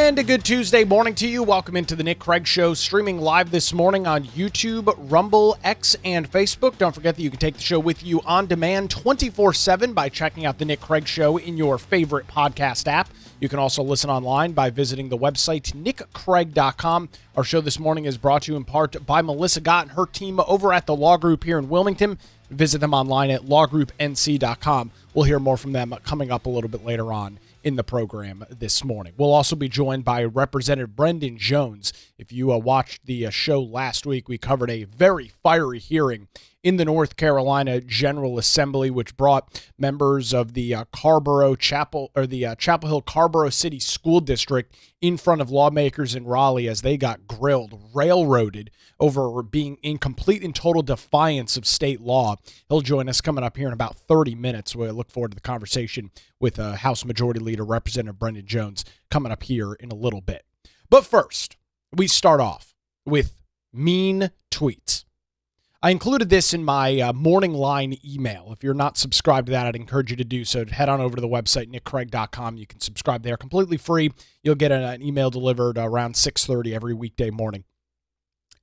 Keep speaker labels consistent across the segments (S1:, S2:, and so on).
S1: And a good Tuesday morning to you. Welcome into the Nick Craig Show, streaming live this morning on YouTube, Rumble, X, and Facebook. Don't forget that you can take the show with you on demand 24/7 by checking out the Nick Craig Show in your favorite podcast app. You can also listen online by visiting the website nickcraig.com. Our show this morning is brought to you in part by Melissa Gott and her team over at the Law Group here in Wilmington. Visit them online at lawgroupnc.com. We'll hear more from them coming up a little bit later on in the program this morning. We'll also be joined by Representative Brenden Jones. If you watched the show last week, we covered a very fiery hearing in the North Carolina General Assembly, which brought members of the Chapel Hill Carborough City School District in front of lawmakers in Raleigh as they got grilled, railroaded over being in complete and total defiance of state law. He'll join us coming up here in about 30 minutes. We look forward to the conversation with House Majority Leader Representative Brenden Jones coming up here in a little bit. But first, we start off with mean tweets. I included this in my morning line email. If you're not subscribed to that, I'd encourage you to do so. Head on over to the website, nickcraig.com. You can subscribe there completely free. You'll get an email delivered around 6:30 every weekday morning.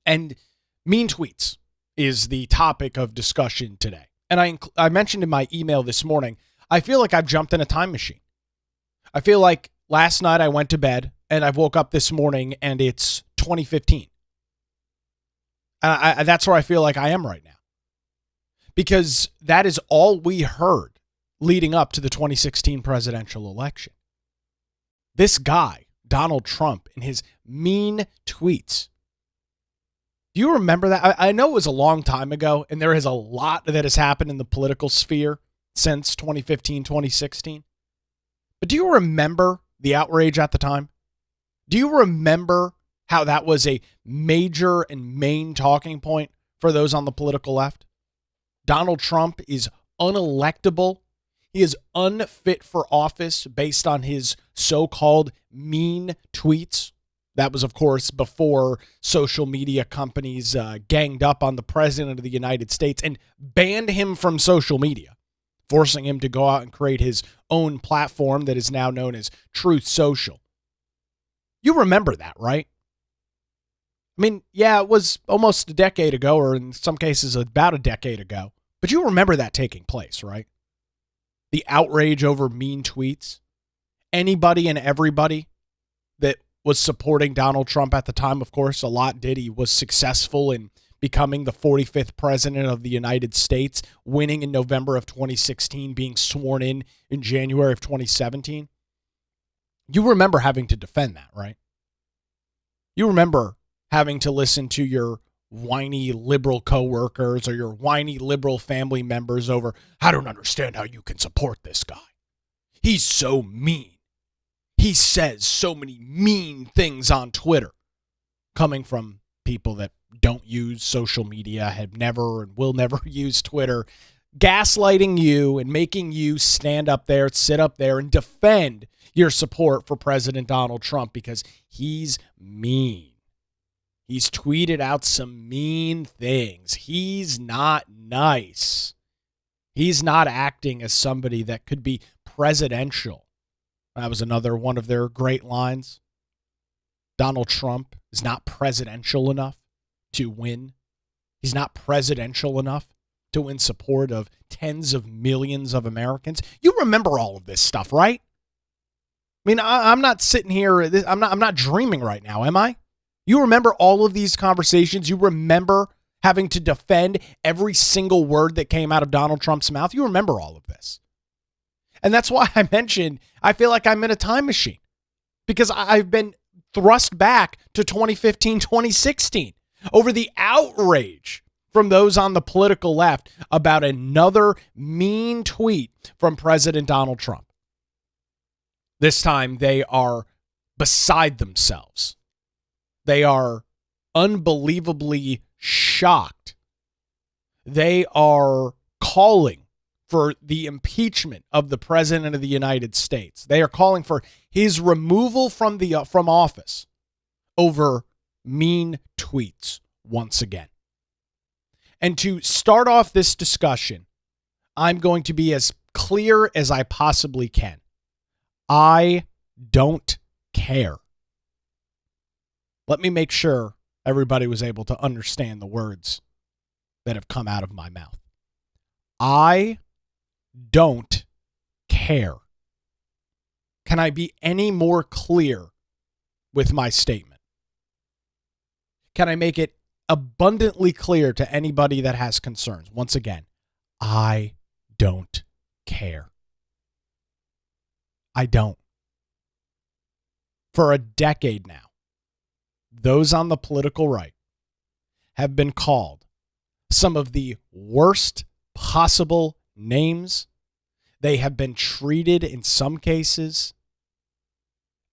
S1: And mean tweets is the topic of discussion today. And I mentioned in my email this morning, I feel like I've jumped in a time machine. I feel like last night I went to bed and I woke up this morning and it's 2015. That's where I feel like I am right now. Because that is all we heard leading up to the 2016 presidential election. This guy, Donald Trump, and his mean tweets. Do you remember that? I know it was a long time ago, and there is a lot that has happened in the political sphere since 2015, 2016. But do you remember the outrage at the time? Do you remember how that was a major and main talking point for those on the political left? Donald Trump is unelectable. He is unfit for office based on his so-called mean tweets. That was, of course, before social media companies ganged up on the president of the United States and banned him from social media, forcing him to go out and create his own platform that is now known as Truth Social. You remember that, right? I mean, yeah, it was almost a decade ago, or in some cases about a decade ago. But you remember that taking place, right? The outrage over mean tweets. Anybody and everybody that was supporting Donald Trump at the time, of course, a lot did. He was successful in becoming the 45th president of the United States, winning in November of 2016, being sworn in January of 2017. You remember having to defend that, right? You remember having to listen to your whiny liberal coworkers or your whiny liberal family members over, I don't understand how you can support this guy. He's so mean. He says so many mean things on Twitter, coming from people that don't use social media, have never and will never use Twitter, gaslighting you and making you stand up there, sit up there and defend your support for President Donald Trump because he's mean. He's tweeted out some mean things. He's not nice. He's not acting as somebody that could be presidential. That was another one of their great lines. Donald Trump is not presidential enough to win. He's not presidential enough to win support of tens of millions of Americans. You remember all of this stuff, right? I mean, I'm not sitting here. I'm not dreaming right now, am I? You remember all of these conversations? You remember having to defend every single word that came out of Donald Trump's mouth? You remember all of this. And that's why I mentioned I feel like I'm in a time machine because I've been thrust back to 2015, 2016 over the outrage from those on the political left about another mean tweet from President Donald Trump. This time they are beside themselves. They are unbelievably shocked. They are calling for the impeachment of the President of the United States. They are calling for his removal from office over mean tweets once again. And to start off this discussion, I'm going to be as clear as I possibly can. I don't care Let me make sure everybody was able to understand the words that have come out of my mouth. I don't care. Can I be any more clear with my statement? Can I make it abundantly clear to anybody that has concerns? Once again, I don't care. I don't. For a decade now, those on the political right have been called some of the worst possible names. They have been treated in some cases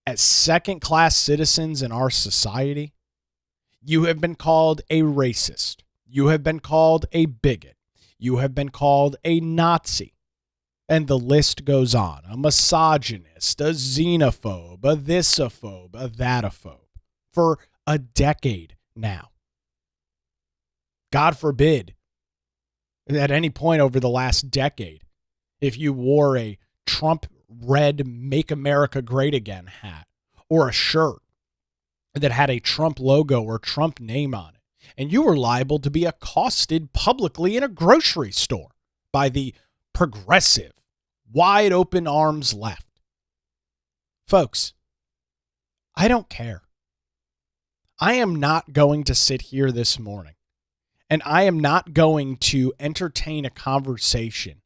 S1: as second-class citizens in our society. You have been called a racist. You have been called a bigot. You have been called a Nazi. And the list goes on. A misogynist, a xenophobe, a thisophobe, a thatophobe. For a decade now. God forbid, at any point over the last decade, if you wore a Trump red Make America Great Again hat or a shirt that had a Trump logo or Trump name on it, and you were liable to be accosted publicly in a grocery store by the progressive, wide open arms left. Folks, I don't care. I am not going to sit here this morning and I am not going to entertain a conversation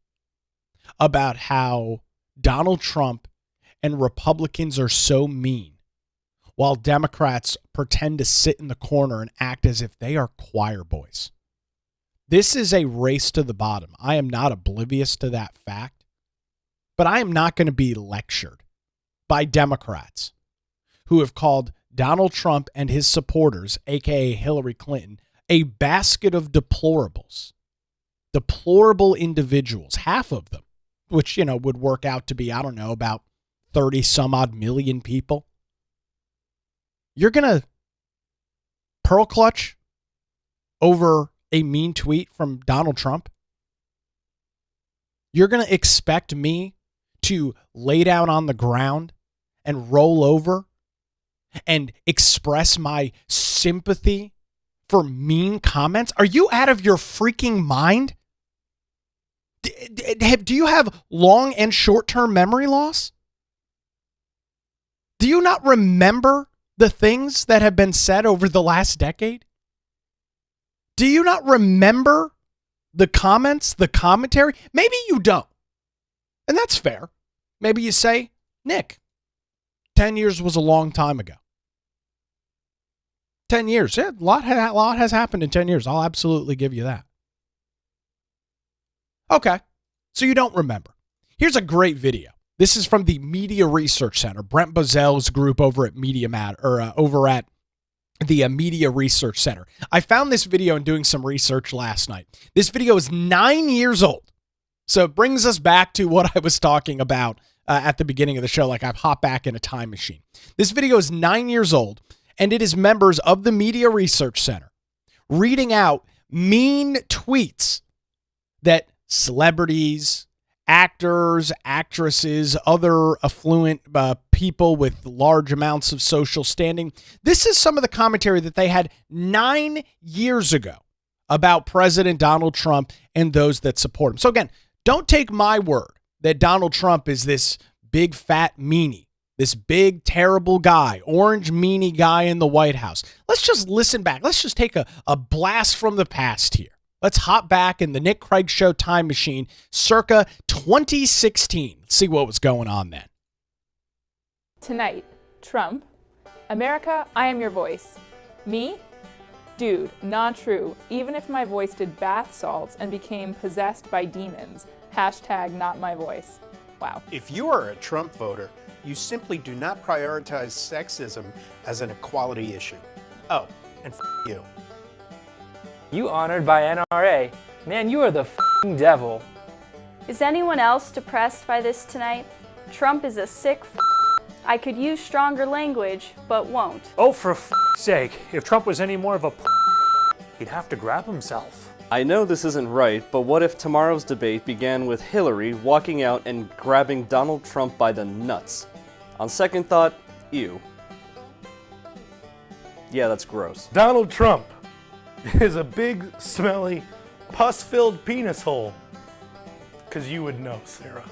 S1: about how Donald Trump and Republicans are so mean while Democrats pretend to sit in the corner and act as if they are choir boys. This is a race to the bottom. I am not oblivious to that fact, but I am not going to be lectured by Democrats who have called Donald Trump and his supporters, aka Hillary Clinton, a basket of deplorables. Deplorable individuals, half of them, which, would work out to be, about 30 some odd million people. You're going to pearl clutch over a mean tweet from Donald Trump? You're going to expect me to lay down on the ground and roll over and express my sympathy for mean comments? Are you out of your freaking mind? Do you have long and short-term memory loss? Do you not remember the things that have been said over the last decade? Do you not remember the comments, the commentary? Maybe you don't. And that's fair. Maybe you say, Nick, 10 years was a long time ago. 10 years. Yeah, a lot has happened in 10 years. I'll absolutely give you that. Okay, so you don't remember. Here's a great video. This is from the Media Research Center, Brent Bozel's group over at over at the Media Research Center. I found this video in doing some research last night. This video is 9 years old. So it brings us back to what I was talking about at the beginning of the show, like I've hopped back in a time machine. This video is 9 years old, and it is members of the Media Research Center reading out mean tweets that celebrities, actors, actresses, other affluent people with large amounts of social standing. This is some of the commentary that they had 9 years ago about President Donald Trump and those that support him. So again, don't take my word that Donald Trump is this big fat meanie, this big terrible guy, orange meanie guy in the White House. Let's just listen back. Let's just take a blast from the past here. Let's hop back in the Nick Craig Show time machine circa 2016. Let's see what was going on then.
S2: Tonight, Trump, America, I am your voice. Me? Dude, not true. Even if my voice did bath salts and became possessed by demons. Hashtag not my voice. Wow.
S3: If you are a Trump voter, you simply do not prioritize sexism as an equality issue. Oh, and you.
S4: You honored by NRA. Man, you are the f***ing devil.
S5: Is anyone else depressed by this tonight? Trump is a sick f***. I could use stronger language, but won't.
S6: Oh, for f***'s sake, if Trump was any more of a he'd have to grab himself.
S7: I know this isn't right, but what if tomorrow's debate began with Hillary walking out and grabbing Donald Trump by the nuts? On second thought, ew. Yeah, that's gross.
S8: Donald Trump is a big, smelly, pus-filled penis hole. Because you would know, Sarah.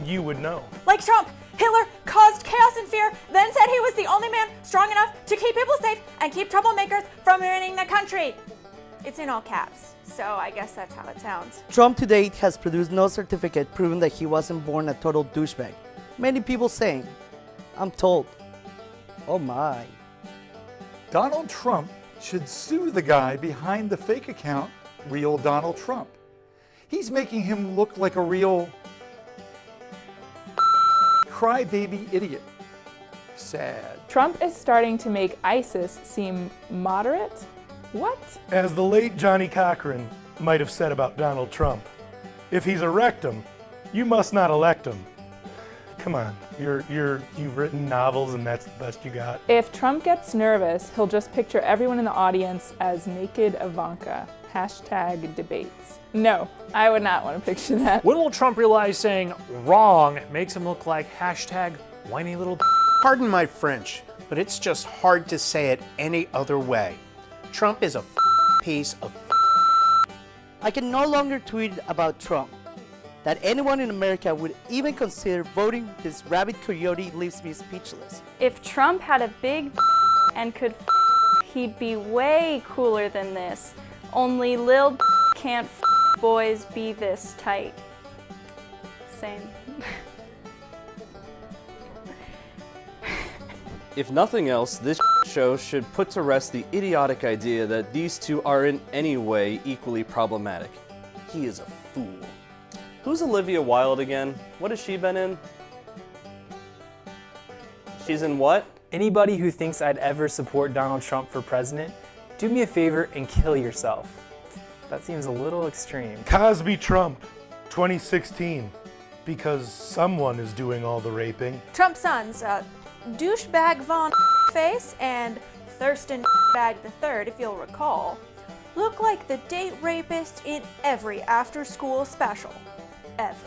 S8: You would know.
S9: Like Trump, Hitler caused chaos and fear, then said he was the only man strong enough to keep people safe and keep troublemakers from ruining the country. It's in all caps, so I guess that's how it sounds.
S10: Trump to date has produced no certificate proving that he wasn't born a total douchebag. Many people saying, I'm told. Oh my.
S11: Donald Trump should sue the guy behind the fake account, Real Donald Trump. He's making him look like a real crybaby idiot. Sad.
S2: Trump is starting to make ISIS seem moderate? What?
S8: As the late Johnny Cochran might have said about Donald Trump, if he's a rectum, you must not elect him. Come on, you've written novels and that's the best you got.
S2: If Trump gets nervous, he'll just picture everyone in the audience as naked Ivanka. Hashtag debates. No, I would not want to picture that.
S6: When will Trump realize saying wrong makes him look like hashtag whiny little
S3: Pardon my French, but it's just hard to say it any other way. Trump is a piece of
S10: I can no longer tweet about Trump. That anyone in America would even consider voting this rabid coyote leaves me speechless.
S5: If Trump had a big and could he'd be way cooler than this. Only lil can't boys be this tight. Same.
S7: If nothing else, this show should put to rest the idiotic idea that these two are in any way equally problematic. He is a fool. Who's Olivia Wilde again? What has she been in? She's in what?
S4: Anybody who thinks I'd ever support Donald Trump for president, do me a favor and kill yourself. That seems a little extreme.
S8: Cosby Trump, 2016, because someone is doing all the raping.
S9: Trump's sons, douchebag Von Face and Thurston Bag III, if you'll recall, look like the date rapist in every after-school special, ever.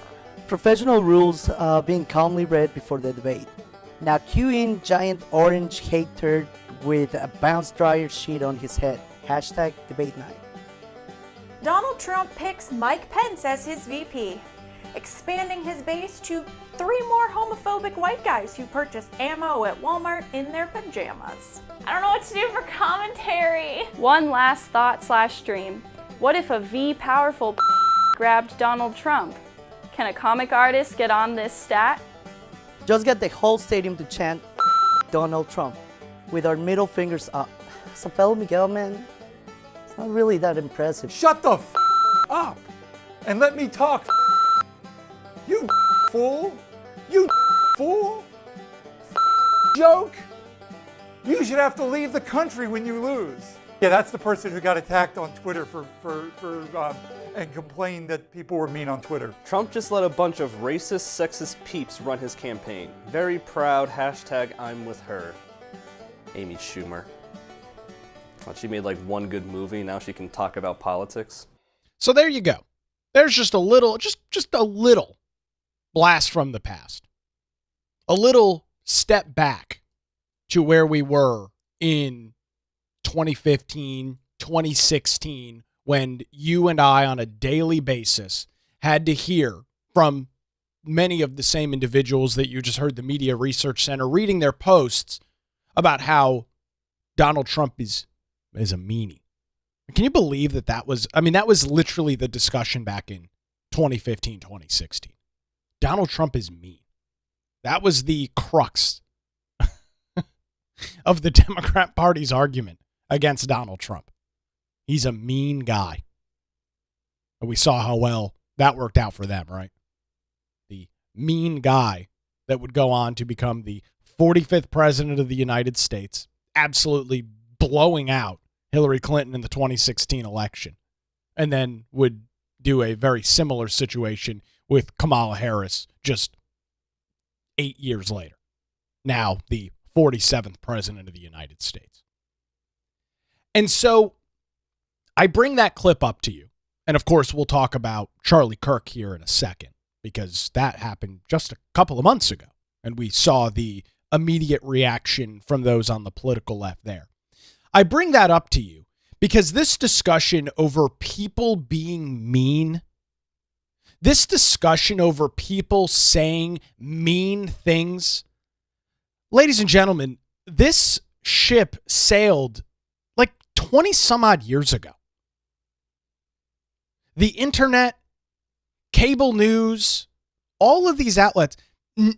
S10: Professional rules being calmly read before the debate. Now cue in giant orange hate turd with a bounce dryer sheet on his head. Hashtag debate night.
S9: Donald Trump picks Mike Pence as his VP, expanding his base to 3 more homophobic white guys who purchased ammo at Walmart in their pajamas. I don't know what to do for commentary.
S5: One last thought / dream. What if a V powerful grabbed Donald Trump? Can a comic artist get on this stat?
S10: Just get the whole stadium to chant Donald Trump with our middle fingers up. Some fellow Miguel, man, it's not really that impressive.
S11: Shut the up and let me talk. You fool. You fool. Joke. You should have to leave the country when you lose. Yeah, that's the person who got attacked on Twitter and complained that people were mean on Twitter.
S7: Trump just let a bunch of racist, sexist peeps run his campaign. Very proud, hashtag I'm with her. Amy Schumer. Thought she made like one good movie, now she can talk about politics.
S1: So there you go. There's just a little, just a little blast from the past. A little step back to where we were in 2015, 2016, when you and I on a daily basis had to hear from many of the same individuals that you just heard the Media Research Center reading their posts about how Donald Trump is a meanie. Can you believe that was literally the discussion back in 2015, 2016. Donald Trump is mean. That was the crux of the Democrat Party's argument against Donald Trump. He's a mean guy. And we saw how well that worked out for them, right? The mean guy that would go on to become the 45th president of the United States, absolutely blowing out Hillary Clinton in the 2016 election, and then would do a very similar situation with Kamala Harris just 8 years later. Now the 47th president of the United States. And so I bring that clip up to you. And of course, we'll talk about Charlie Kirk here in a second, because that happened just a couple of months ago. And we saw the immediate reaction from those on the political left there. I bring that up to you because this discussion over people being mean, this discussion over people saying mean things, ladies and gentlemen, this ship sailed like 20 some odd years ago. The internet, cable news, all of these outlets,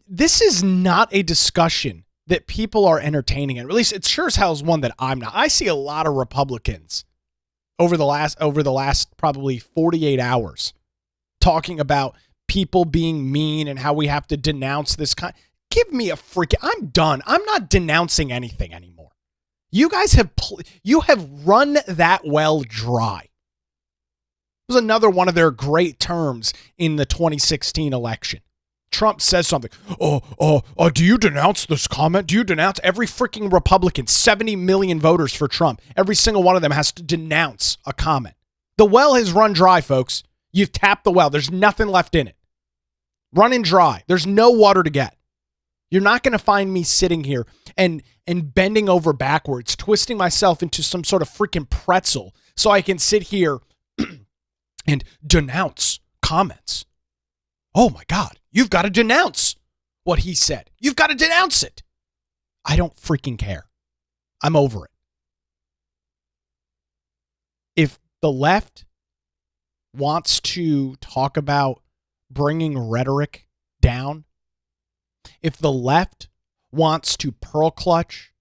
S1: this is not a discussion that people are entertaining. And at least it sure as hell is one that I'm not. I see a lot of Republicans over the last probably 48 hours talking about people being mean and how we have to denounce this kind. Give me a freaking, I'm done. I'm not denouncing anything anymore. You guys have run that well dry. It was another one of their great terms in the 2016 election. Trump says something. Do you denounce this comment? Do you denounce every freaking Republican, 70 million voters for Trump? Every single one of them has to denounce a comment. The well has run dry, folks. You've tapped the well. There's nothing left in it. Running dry. There's no water to get. You're not going to find me sitting here and bending over backwards, twisting myself into some sort of freaking pretzel so I can sit here and denounce comments. Oh my God, you've got to denounce what he said. You've got to denounce it. I don't freaking care. I'm over it. If the left wants to talk about bringing rhetoric down, if the left wants to pearl clutch,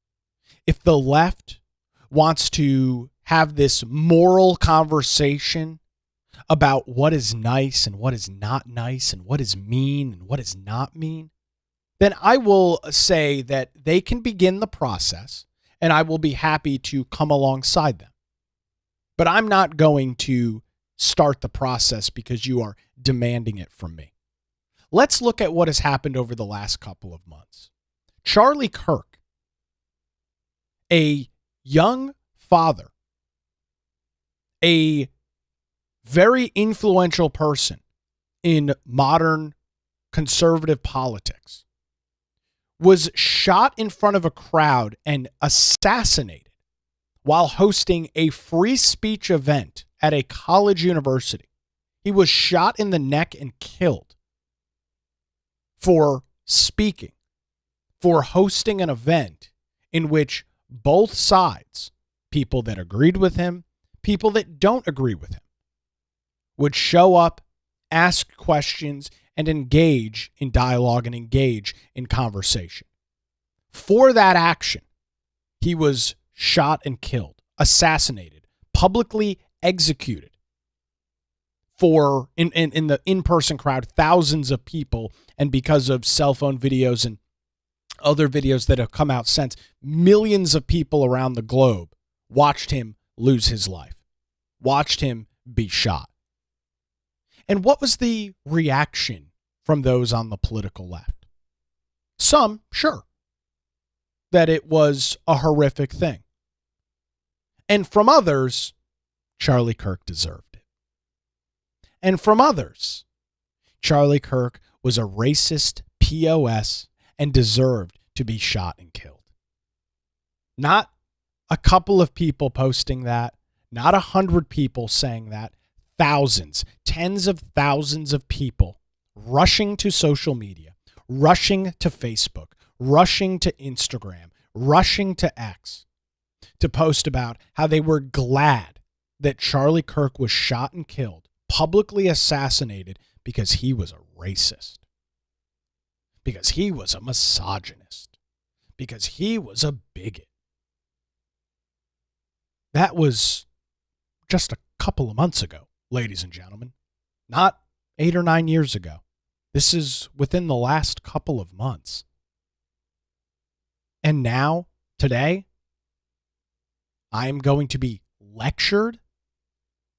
S1: if the left wants to have this moral conversation about what is nice and what is not nice and what is mean and what is not mean, then I will say that they can begin the process and I will be happy to come alongside them. But I'm not going to start the process because you are demanding it from me. Let's look at what has happened over the last couple of months. Charlie Kirk, a young father, a very influential person in modern conservative politics, was shot in front of a crowd and assassinated while hosting a free speech event at a college university. He was shot in the neck and killed for speaking, for hosting an event in which both sides, people that agreed with him, people that don't agree with him, would show up, ask questions, and engage in dialogue and engage in conversation. For that action, he was shot and killed, assassinated, publicly executed. For in the in-person crowd, thousands of people, and because of cell phone videos and other videos that have come out since, millions of people around the globe watched him lose his life, watched him be shot. And what was the reaction from those on the political left? Some, sure, that it was a horrific thing. And from others, Charlie Kirk deserved it. And from others, Charlie Kirk was a racist POS and deserved to be shot and killed. Not a couple of people posting that, not 100 people saying that, thousands, tens of thousands of people rushing to social media, rushing to Facebook, rushing to Instagram, rushing to X to post about how they were glad that Charlie Kirk was shot and killed, publicly assassinated, because he was a racist, because he was a misogynist, because he was a bigot. That was just a couple of months ago, ladies and gentlemen, not 8 or 9 years ago. This is within the last couple of months. And now, today, I am going to be lectured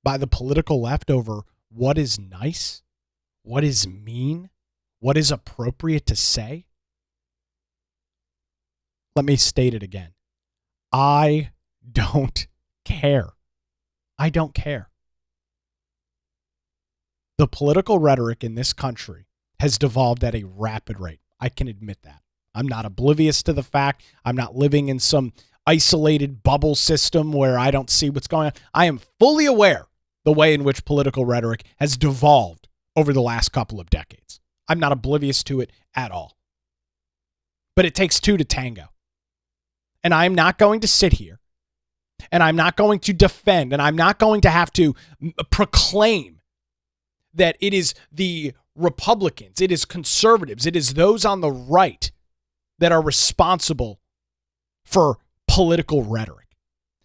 S1: by the political left over what is nice, what is mean, what is appropriate to say. Let me state it again. I don't care. I don't care. The political rhetoric in this country has devolved at a rapid rate. I can admit that. I'm not oblivious to the fact. I'm not living in some isolated bubble system where I don't see what's going on. I am fully aware the way in which political rhetoric has devolved over the last couple of decades. I'm not oblivious to it at all. But it takes two to tango. And I'm not going to sit here and I'm not going to defend and I'm not going to have to proclaim that it is the Republicans, it is conservatives, it is those on the right that are responsible for political rhetoric.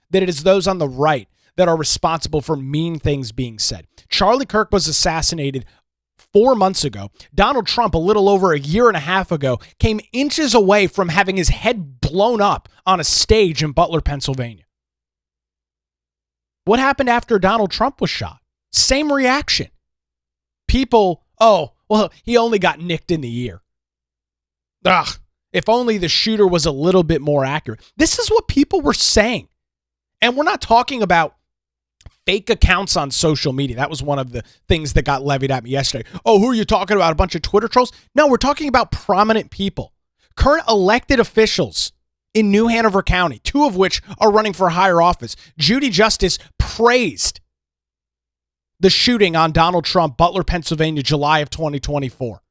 S1: That it is those on the right that are responsible for mean things being said. Charlie Kirk was assassinated 4 months ago. Donald Trump, a little over a year and a half ago, came inches away from having his head blown up on a stage in Butler, Pennsylvania. What happened after Donald Trump was shot? Same reaction. People, oh, well, he only got nicked in the ear. Ugh, if only the shooter was a little bit more accurate. This is what people were saying. And we're not talking about fake accounts on social media. That was one of the things that got levied at me yesterday. Oh, who are you talking about? A bunch of Twitter trolls? No, we're talking about prominent people. Current elected officials in New Hanover County, 2 of which are running for higher office. Judy Justice praised the shooting on Donald Trump, Butler, Pennsylvania, July of 2024.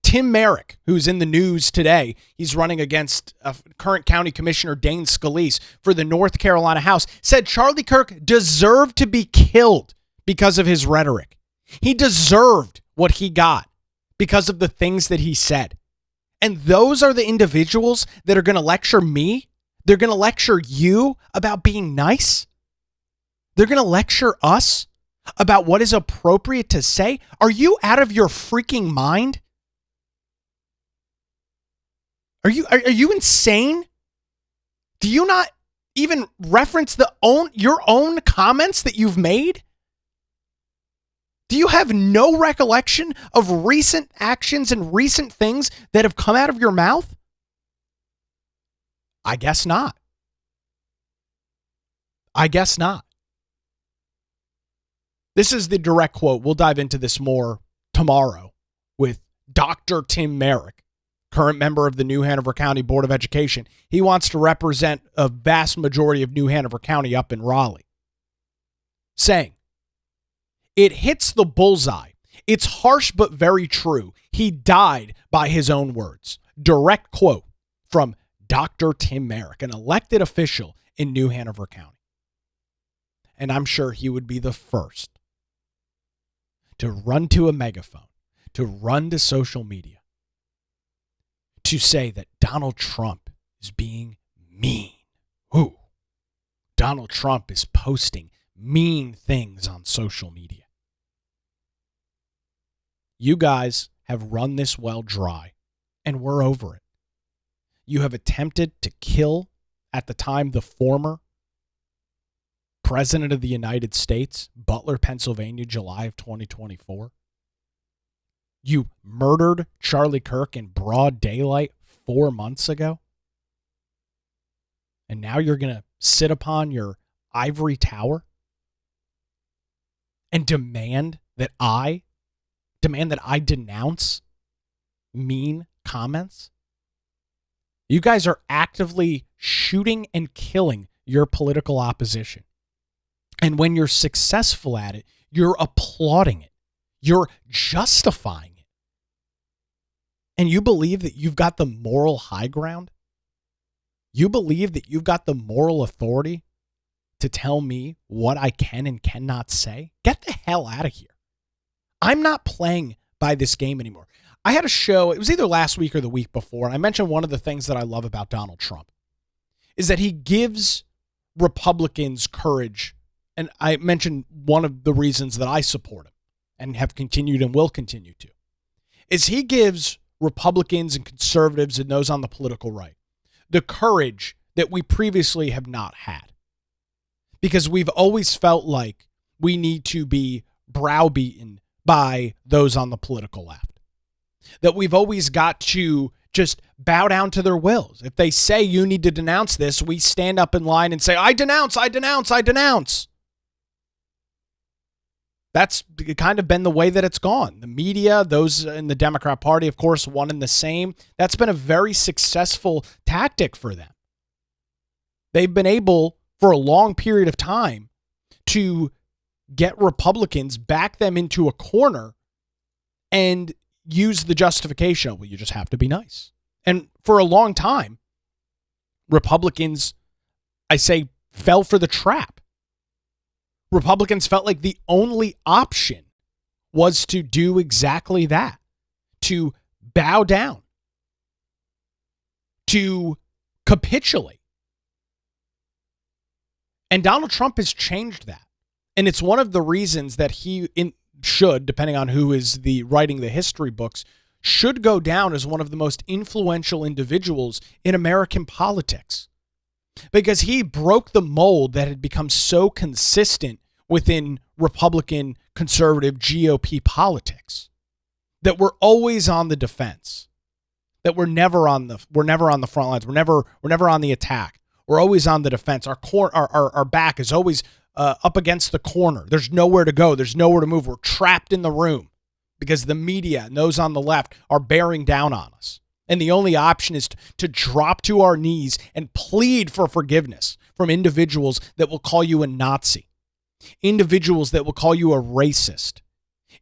S1: Tim Merrick, who's in the news today, he's running against current county commissioner Dane Scalise for the North Carolina House, said Charlie Kirk deserved to be killed because of his rhetoric. He deserved what he got because of the things that he said. And those are the individuals that are going to lecture me. They're going to lecture you about being nice. They're going to lecture us about what is appropriate to say. Are you out of your freaking mind? Are you insane? Do you not even reference your own comments that you've made? Do you have no recollection of recent actions and recent things that have come out of your mouth? I guess not. I guess not. This is the direct quote. We'll dive into this more tomorrow with Dr. Tim Merrick, current member of the New Hanover County Board of Education. He wants to represent a vast majority of New Hanover County up in Raleigh, saying, "It hits the bullseye. It's harsh but very true. He died by his own words." Direct quote from Dr. Tim Merrick, an elected official in New Hanover County. And I'm sure he would be the first to run to a megaphone, to run to social media, to say that Donald Trump is being mean. Ooh, Donald Trump is posting mean things on social media. You guys have run this well dry, and we're over it. You have attempted to kill, at the time, the former President of the United States, Butler, Pennsylvania, July of 2024. You murdered Charlie Kirk in broad daylight 4 months ago. And now you're going to sit upon your ivory tower and demand that I denounce mean comments? You guys are actively shooting and killing your political opposition. And when you're successful at it, you're applauding it. You're justifying it. And you believe that you've got the moral high ground? You believe that you've got the moral authority to tell me what I can and cannot say? Get the hell out of here. I'm not playing by this game anymore. I had a show, it was either last week or the week before, and I mentioned one of the things that I love about Donald Trump is that he gives Republicans courage. And I mentioned one of the reasons that I support him and have continued and will continue to, is he gives Republicans and conservatives and those on the political right the courage that we previously have not had. Because we've always felt like we need to be browbeaten by those on the political left. That we've always got to just bow down to their wills. If they say you need to denounce this, we stand up in line and say, I denounce, I denounce, I denounce. That's kind of been the way that it's gone. The media, those in the Democrat Party, of course, one and the same. That's been a very successful tactic for them. They've been able, for a long period of time, to get Republicans, back them into a corner, and use the justification, well, you just have to be nice. And for a long time, Republicans, I say, fell for the trap. Republicans felt like the only option was to do exactly that, to bow down, to capitulate. And Donald Trump has changed that. And it's one of the reasons that he should, depending on who is writing the history books, should go down as one of the most influential individuals in American politics. Because he broke the mold that had become so consistent within Republican, conservative, GOP politics, that we're always on the defense, that we're never on the front lines, we're never on the attack. We're always on the defense. Our back is always up against the corner. There's nowhere to go. There's nowhere to move. We're trapped in the room because the media and those on the left are bearing down on us. And the only option is to drop to our knees and plead for forgiveness from individuals that will call you a Nazi, individuals that will call you a racist,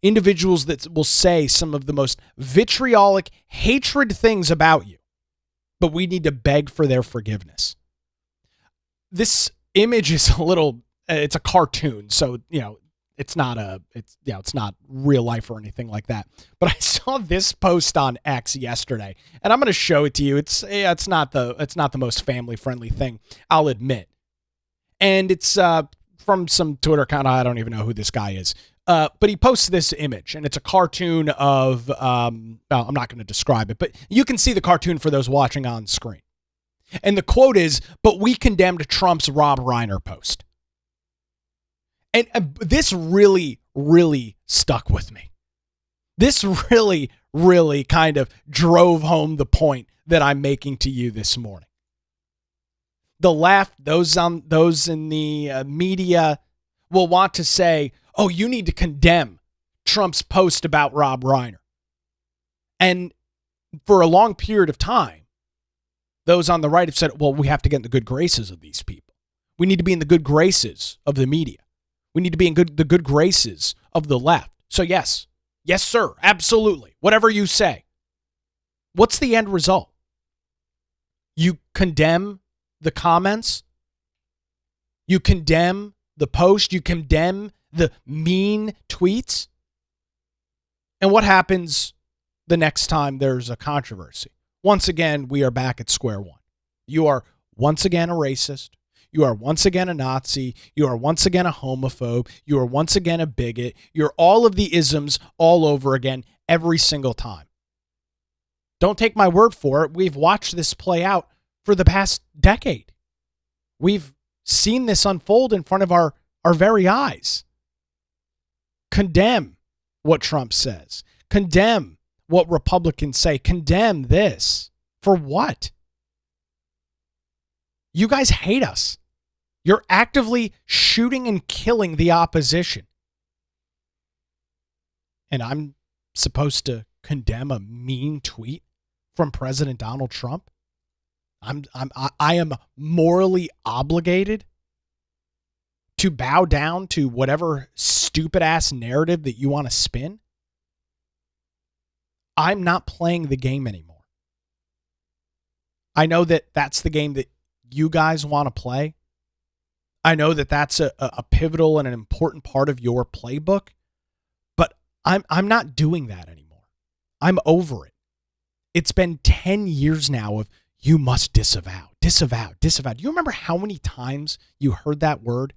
S1: individuals that will say some of the most vitriolic, hatred things about you. But we need to beg for their forgiveness. This image is it's a cartoon, so, it's not real life or anything like that. But I saw this post on X yesterday, and I'm going to show it to you. It's not the most family friendly thing, I'll admit. And it's from some Twitter account. I don't even know who this guy is. But he posts this image, and it's a cartoon of, I'm not going to describe it, but you can see the cartoon for those watching on screen. And the quote is, "But we condemned Trump's Rob Reiner post." And this really, really stuck with me. This really, really kind of drove home the point that I'm making to you this morning. The left, those in the media will want to say, oh, you need to condemn Trump's post about Rob Reiner. And for a long period of time, those on the right have said, well, we have to get in the good graces of these people. We need to be in the good graces of the media. We need to be in the good graces of the left. So yes, sir, absolutely. Whatever you say. What's the end result? You condemn the comments. You condemn the post. You condemn the mean tweets. And what happens the next time there's a controversy? Once again, we are back at square one. You are once again a racist. You are once again a Nazi. You are once again a homophobe. You are once again a bigot. You're all of the isms all over again every single time. Don't take my word for it. We've watched this play out for the past decade. We've seen this unfold in front of our very eyes. Condemn what Trump says. Condemn what Republicans say. Condemn this. For what? You guys hate us. You're actively shooting and killing the opposition. And I'm supposed to condemn a mean tweet from President Donald Trump? I am morally obligated to bow down to whatever stupid ass narrative that you want to spin? I'm not playing the game anymore. I know that that's the game that you guys want to play. I know that that's a pivotal and an important part of your playbook, but I'm not doing that anymore. I'm over it. It's been 10 years now of you must disavow. Do you remember how many times you heard that word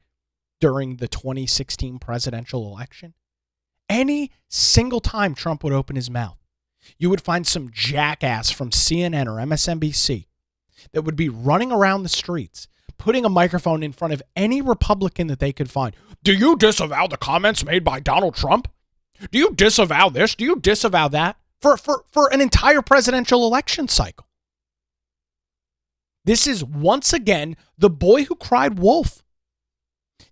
S1: during the 2016 presidential election? Any single time Trump would open his mouth, you would find some jackass from CNN or MSNBC that would be running around the streets, putting a microphone in front of any Republican that they could find. Do you disavow the comments made by Donald Trump? Do you disavow this? Do you disavow that? For an entire presidential election cycle. This is once again the boy who cried wolf.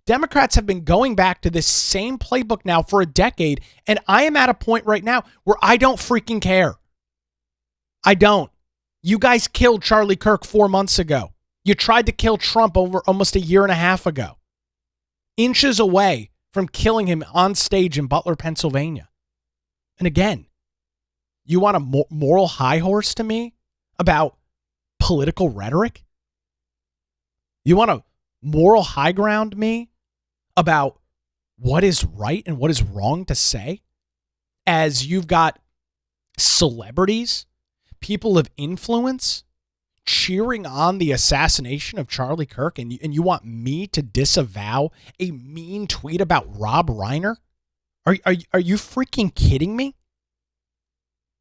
S1: Democrats have been going back to this same playbook now for a decade, and I am at a point right now where I don't freaking care. I don't. You guys killed Charlie Kirk 4 months ago. You tried to kill Trump over almost a year and a half ago, inches away from killing him on stage in Butler, Pennsylvania. And again, you want a moral high horse to me about political rhetoric? You want a moral high ground me about what is right and what is wrong to say? As you've got celebrities, people of influence, cheering on the assassination of Charlie Kirk, and you want me to disavow a mean tweet about Rob Reiner? Are you freaking kidding me?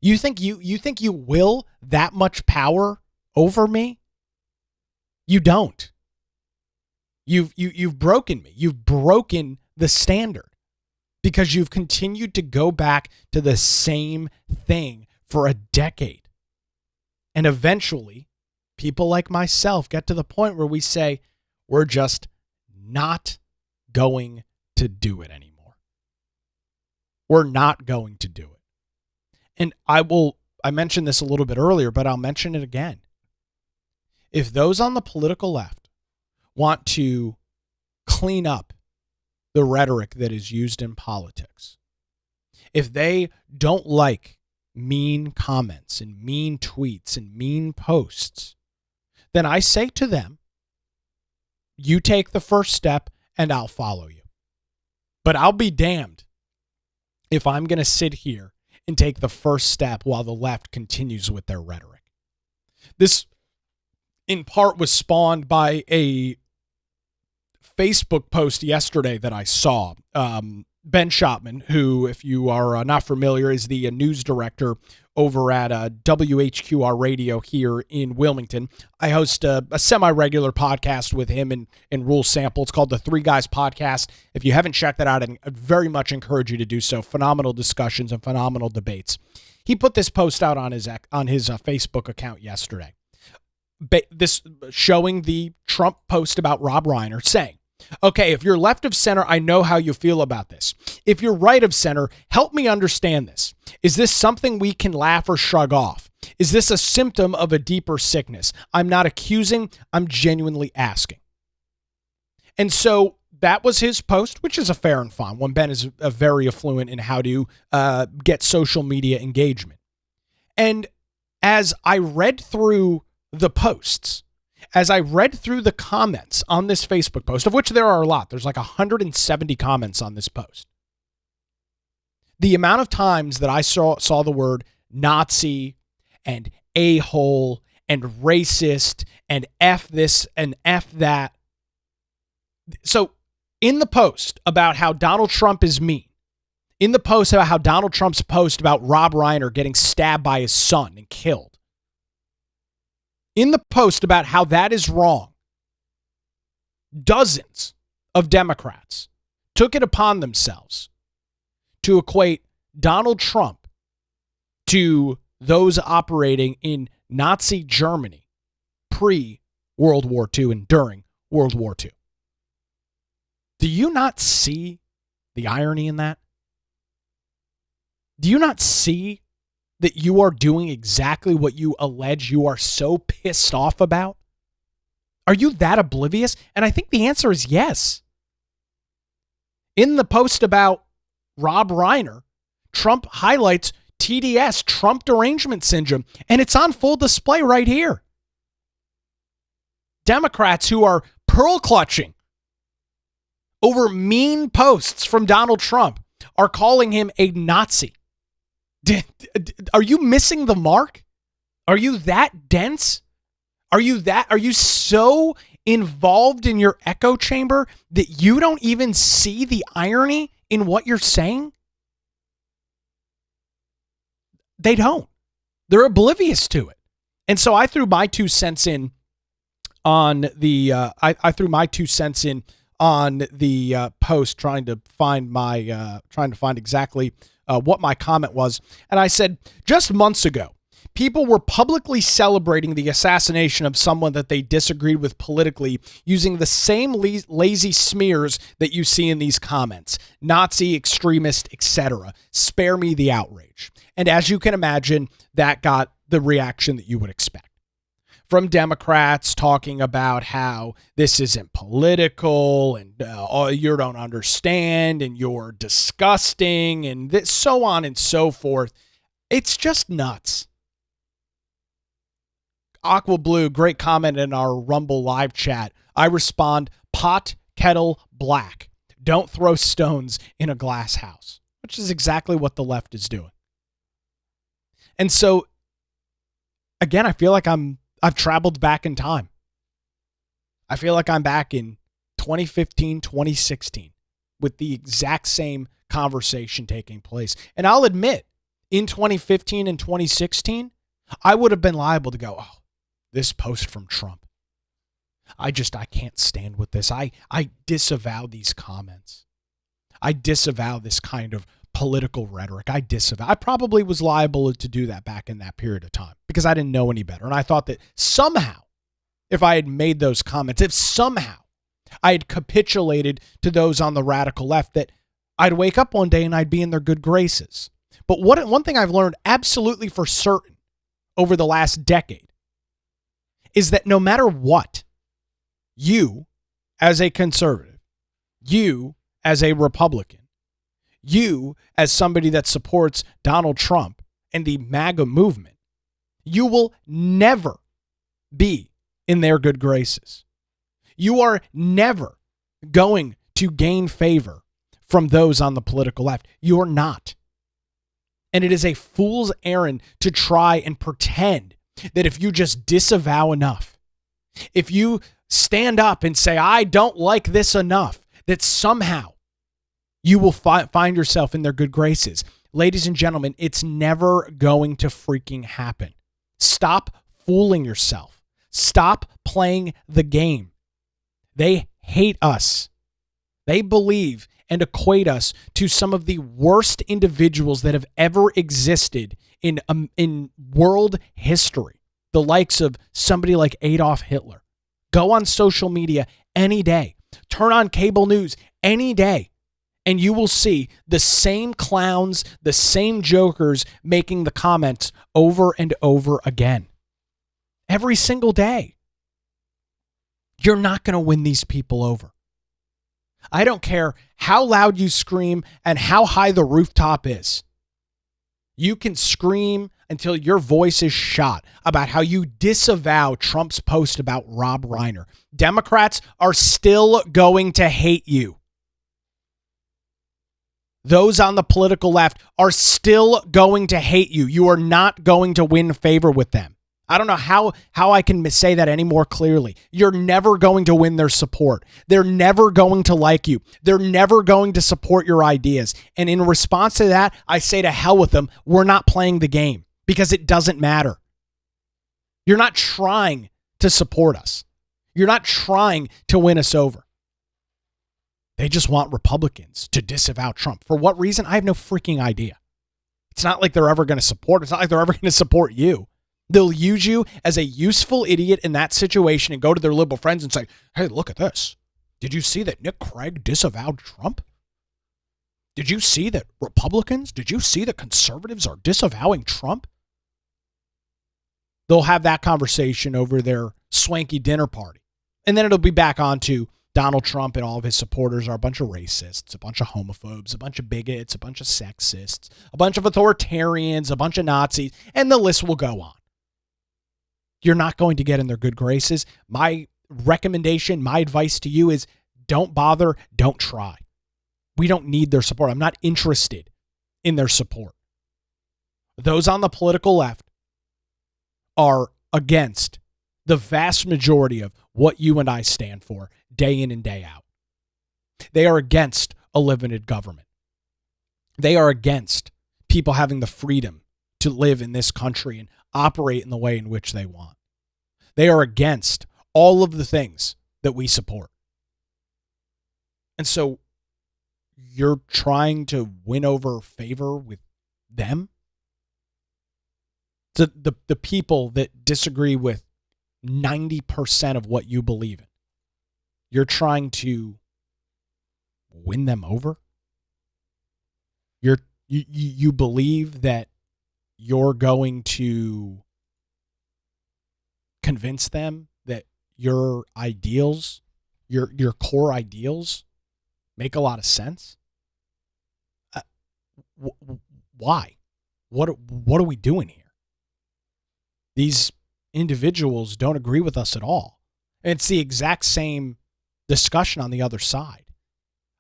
S1: You think you will that much power over me? You don't. You've broken me. You've broken the standard because you've continued to go back to the same thing for a decade. And eventually, people like myself get to the point where we say, we're just not going to do it anymore. We're not going to do it. And I mentioned this a little bit earlier, but I'll mention it again. If those on the political left want to clean up the rhetoric that is used in politics, if they don't like mean comments and mean tweets and mean posts, then I say to them, you take the first step and I'll follow you. But I'll be damned if I'm going to sit here and take the first step while the left continues with their rhetoric. This, in part, was spawned by a Facebook post yesterday that I saw. Ben Shopman, who, if you are not familiar, is the news director over at WHQR Radio here in Wilmington. I host a semi-regular podcast with him and Rule Sample. It's called the Three Guys Podcast. If you haven't checked that out, I'd very much encourage you to do so. Phenomenal discussions and phenomenal debates. He put this post out on his Facebook account yesterday. This showing the Trump post about Rob Reiner, saying, okay, if you're left of center, I know how you feel about this. If you're right of center, help me understand this. Is this something we can laugh or shrug off? Is this a symptom of a deeper sickness? I'm not accusing, I'm genuinely asking. And so that was his post, which is a fair and fine one. Ben is very affluent in how to get social media engagement. And as I read through the posts, as I read through the comments on this Facebook post, of which there are a lot, there's like 170 comments on this post. The amount of times that I saw the word Nazi and a-hole and racist and F this and F that. So in the post about how Donald Trump is mean, in the post about how Donald Trump's post about Rob Reiner getting stabbed by his son and killed, in the post about how that is wrong, dozens of Democrats took it upon themselves to equate Donald Trump to those operating in Nazi Germany pre-World War II and during World War II. Do you not see the irony in that? Do you not see that you are doing exactly what you allege you are so pissed off about? Are you that oblivious? And I think the answer is yes. In the post about Rob Reiner, Trump highlights TDS, Trump derangement syndrome, and it's on full display right here. Democrats who are pearl clutching over mean posts from Donald Trump are calling him a Nazi. Are you missing the mark? Are you that dense? Are you so involved in your echo chamber that you don't even see the irony in what you're saying? They don't. They're oblivious to it. And so I threw my 2 cents in on the I threw my 2 cents in on the post trying to find exactly what my comment was. And I said, just months ago, people were publicly celebrating the assassination of someone that they disagreed with politically using the same lazy smears that you see in these comments. Nazi, extremist, etc. Spare me the outrage. And as you can imagine, that got the reaction that you would expect. from Democrats talking about how this isn't political and you don't understand and you're disgusting and this, so on and so forth. It's just nuts. Aqua Blue, great comment in our Rumble live chat. I respond, pot, kettle, black. Don't throw stones in a glass house, which is exactly what the left is doing. And so, again, I feel like I've traveled back in time. I feel like I'm back in 2015, 2016 with the exact same conversation taking place. And I'll admit, in 2015 and 2016, I would have been liable to go, oh, this post from Trump. I can't stand with this. I disavow these comments. I disavow this kind of political rhetoric. I probably was liable to do that back in that period of time because I didn't know any better. And I thought that somehow, if I had made those comments, if somehow I had capitulated to those on the radical left, that I'd wake up one day and I'd be in their good graces. But one thing I've learned absolutely for certain over the last decade is that no matter what, you as a conservative, you as a Republican, you as somebody that supports Donald Trump and the MAGA movement, you will never be in their good graces. You are never going to gain favor from those on the political left. You are not. And it is a fool's errand to try and pretend that if you just disavow enough, if you stand up and say, I don't like this enough, that somehow you will find yourself in their good graces. Ladies and gentlemen, it's never going to freaking happen. Stop fooling yourself. Stop playing the game. They hate us. They believe and equate us to some of the worst individuals that have ever existed in world history. The likes of somebody like Adolf Hitler. Go on social media any day. Turn on cable news any day. And you will see the same clowns, the same jokers making the comments over and over again. Every single day. You're not going to win these people over. I don't care how loud you scream and how high the rooftop is. You can scream until your voice is shot about how you disavow Trump's post about Rob Reiner. Democrats are still going to hate you. Those on the political left are still going to hate you. You are not going to win favor with them. I don't know how I can say that any more clearly. You're never going to win their support. They're never going to like you. They're never going to support your ideas. And in response to that, I say to hell with them. We're not playing the game because it doesn't matter. You're not trying to support us. You're not trying to win us over. They just want Republicans to disavow Trump. For what reason? I have no freaking idea. It's not like they're ever going to support. It's not like they're ever going to support you. They'll use you as a useful idiot in that situation and go to their liberal friends and say, hey, look at this. Did you see that Nick Craig disavowed Trump? Did you see that Republicans, did you see that conservatives are disavowing Trump? They'll have that conversation over their swanky dinner party. And then it'll be back on to Donald Trump and all of his supporters are a bunch of racists, a bunch of homophobes, a bunch of bigots, a bunch of sexists, a bunch of authoritarians, a bunch of Nazis, and the list will go on. You're not going to get in their good graces. My recommendation, my advice to you is don't bother, don't try. We don't need their support. I'm not interested in their support. Those on the political left are against the vast majority of what you and I stand for day in and day out. They are against a limited government. They are against people having the freedom to live in this country and operate in the way in which they want. They are against all of the things that we support. And so you're trying to win over favor with them? The people that disagree with 90% of what you believe in. You're trying to win them over? You believe that you're going to convince them that your ideals, your core ideals, make a lot of sense? Why? What are we doing here? These individuals don't agree with us at all. It's the exact same discussion on the other side.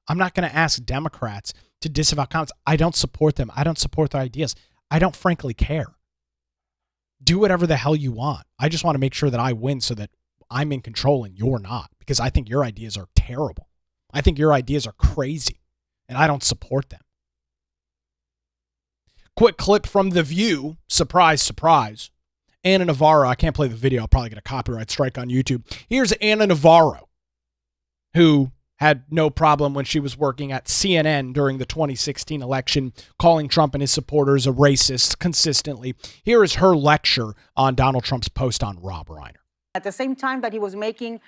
S1: I'm not going to ask Democrats to disavow comments. I don't support them. I don't support their ideas. I don't frankly care. Do whatever the hell you want. I just want to make sure that I win so that I'm in control and you're not, because I think your ideas are terrible. I think your ideas are crazy, and I don't support them. Quick clip from The View. Surprise, surprise. Anna Navarro. I can't play the video. I'll probably get a copyright strike on YouTube. Here's Anna Navarro, who had no problem when she was working at CNN during the 2016 election, calling Trump and his supporters a racist consistently. Here is her lecture on Donald Trump's post on Rob Reiner.
S12: At the same time that he was making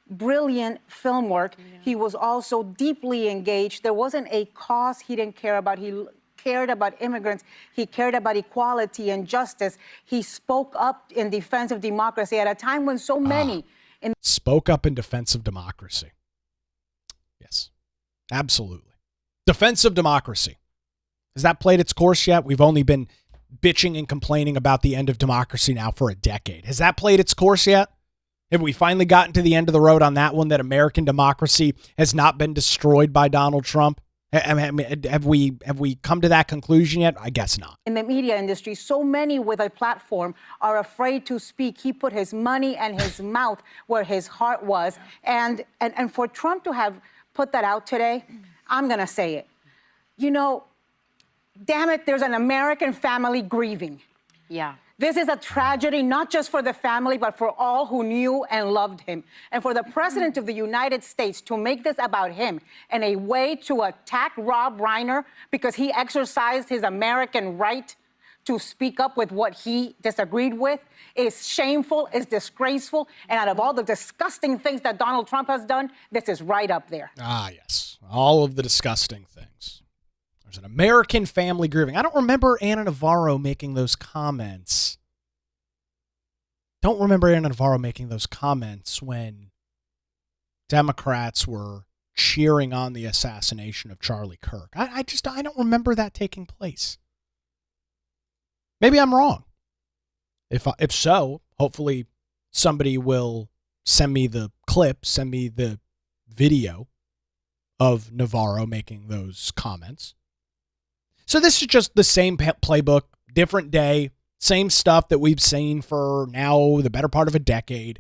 S12: brilliant film work, he was also deeply engaged. There wasn't a cause he didn't care about. He cared about immigrants. He cared about equality and justice. He spoke up in defense of democracy at a time when so many...
S1: Spoke up in defense of democracy. Yes, absolutely. Defense of democracy. Has that played its course yet? We've only been bitching and complaining about the end of democracy now for a decade. Has that played its course yet? Have we finally gotten to the end of the road on that one, that American democracy has not been destroyed by Donald Trump? Have we come to that conclusion yet? I guess not.
S12: In the media industry, so many with a platform are afraid to speak. He put his money and his mouth where his heart was. And for Trump to have put that out today, I'm going to say it. You know, damn it, there's an American family grieving.
S13: Yeah.
S12: This is a tragedy, not just for the family, but for all who knew and loved him. And for the President of the United States to make this about him and a way to attack Rob Reiner because he exercised his American right to speak up with what he disagreed with is shameful, is disgraceful, and out of all the disgusting things that Donald Trump has done, this is right up there.
S1: Ah, yes. All of the disgusting things. There's an American family grieving. I don't remember Anna Navarro making those comments. Don't remember Anna Navarro making those comments when Democrats were cheering on the assassination of Charlie Kirk. I don't remember that taking place. Maybe I'm wrong. If so, hopefully somebody will send me the clip, send me the video of Navarro making those comments. So this is just the same playbook, different day, same stuff that we've seen for now the better part of a decade.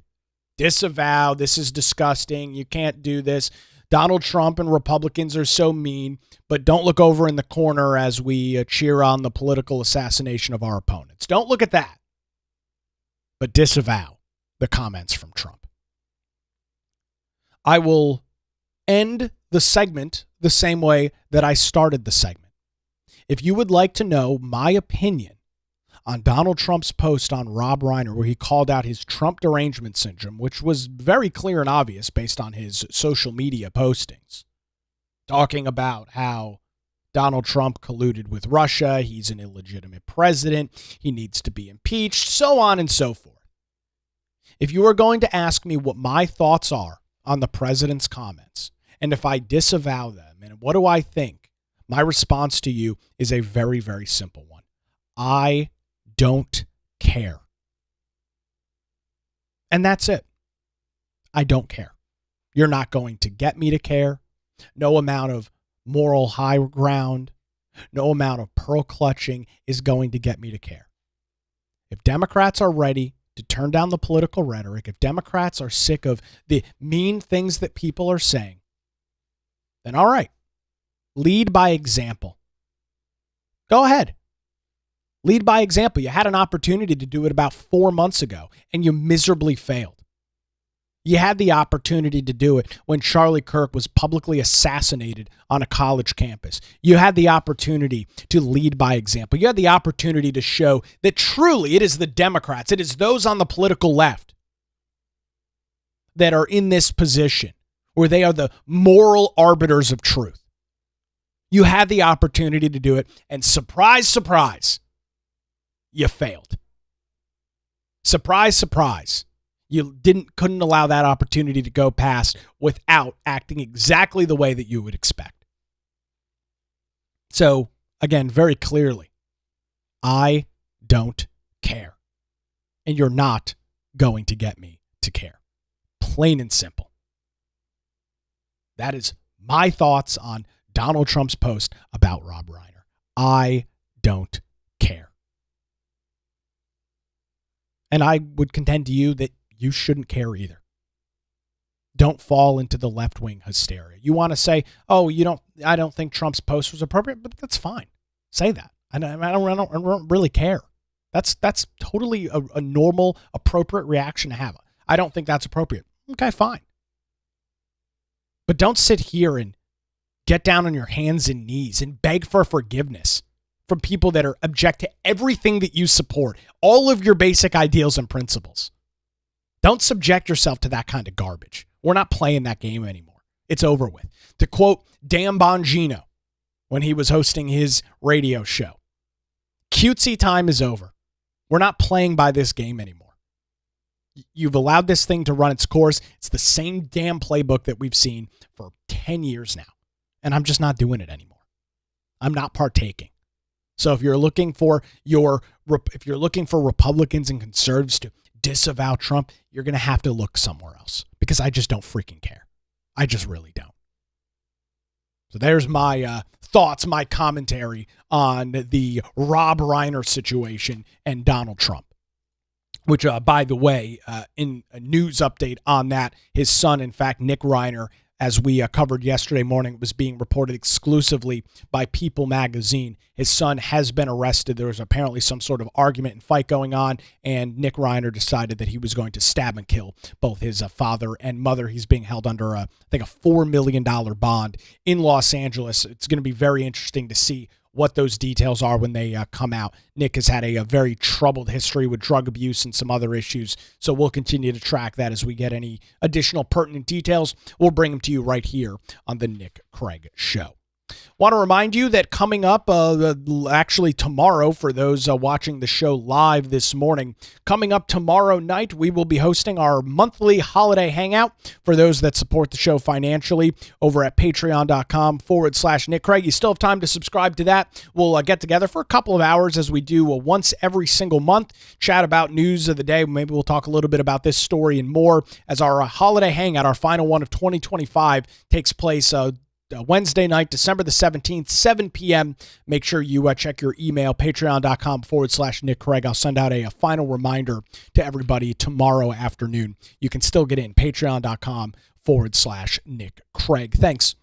S1: Disavow, this is disgusting, you can't do this. Donald Trump and Republicans are so mean, but don't look over in the corner as we cheer on the political assassination of our opponents. Don't look at that, but disavow the comments from Trump. I will end the segment the same way that I started the segment. If you would like to know my opinion on Donald Trump's post on Rob Reiner, where he called out his Trump derangement syndrome, which was very clear and obvious based on his social media postings, talking about how Donald Trump colluded with Russia, he's an illegitimate president, he needs to be impeached, so on and so forth. If you are going to ask me what my thoughts are on the president's comments, and if I disavow them, and what do I think, my response to you is a very, very simple one. I don't care. And that's it. I don't care. You're not going to get me to care. No amount of moral high ground, no amount of pearl clutching is going to get me to care. If Democrats are ready to turn down the political rhetoric, if Democrats are sick of the mean things that people are saying, then all right. Lead by example. Go ahead. Lead by example. You had an opportunity to do it about 4 months ago, and you miserably failed. You had the opportunity to do it when Charlie Kirk was publicly assassinated on a college campus. You had the opportunity to lead by example. You had the opportunity to show that truly it is the Democrats, it is those on the political left that are in this position where they are the moral arbiters of truth. You had the opportunity to do it, and surprise, surprise, you failed. Surprise, surprise, You couldn't allow that opportunity to go past without acting exactly the way that you would expect. So, again, very clearly, I don't care. And you're not going to get me to care. Plain and simple. That is my thoughts on Donald Trump's post about Rob Reiner. I don't care. And I would contend to you that you shouldn't care either. Don't fall into the left-wing hysteria. You want to say, oh, I don't think Trump's post was appropriate, but that's fine. Say that. I don't really care. That's totally a normal, appropriate reaction to have. I don't think that's appropriate. Okay, fine. But don't sit here and get down on your hands and knees and beg for forgiveness from people that are object to everything that you support, all of your basic ideals and principles. Don't subject yourself to that kind of garbage. We're not playing that game anymore. It's over with. To quote Dan Bongino when he was hosting his radio show, cutesy time is over. We're not playing by this game anymore. You've allowed this thing to run its course. It's the same damn playbook that we've seen for 10 years now. And I'm just not doing it anymore. I'm not partaking. So if you're looking for Republicans and conservatives to disavow Trump, you're going to have to look somewhere else because I just don't freaking care. I just really don't. So there's my thoughts, my commentary on the Rob Reiner situation and Donald Trump, which, by the way, in a news update on that, his son, in fact, Nick Reiner, as we covered yesterday morning, was being reported exclusively by People magazine. His son has been arrested. There was apparently some sort of argument and fight going on, and Nick Reiner decided that he was going to stab and kill both his father and mother. He's being held under, I think, a $4 million bond in Los Angeles. It's going to be very interesting to see what those details are when they come out. Nick has had a very troubled history with drug abuse and some other issues, so we'll continue to track that as we get any additional pertinent details. We'll bring them to you right here on the Nick Craig Show. Want to remind you that coming up, actually tomorrow, for those watching the show live this morning, coming up tomorrow night, we will be hosting our monthly holiday hangout for those that support the show financially over at patreon.com/Nick Craig. You still have time to subscribe to that. We'll get together for a couple of hours as we do once every single month, chat about news of the day. Maybe we'll talk a little bit about this story and more as our holiday hangout, our final one of 2025, takes place Wednesday night, December the 17th, 7 p.m. Make sure you check your email, patreon.com/Nick Craig. I'll send out a final reminder to everybody tomorrow afternoon. You can still get in, patreon.com/Nick Craig. Thanks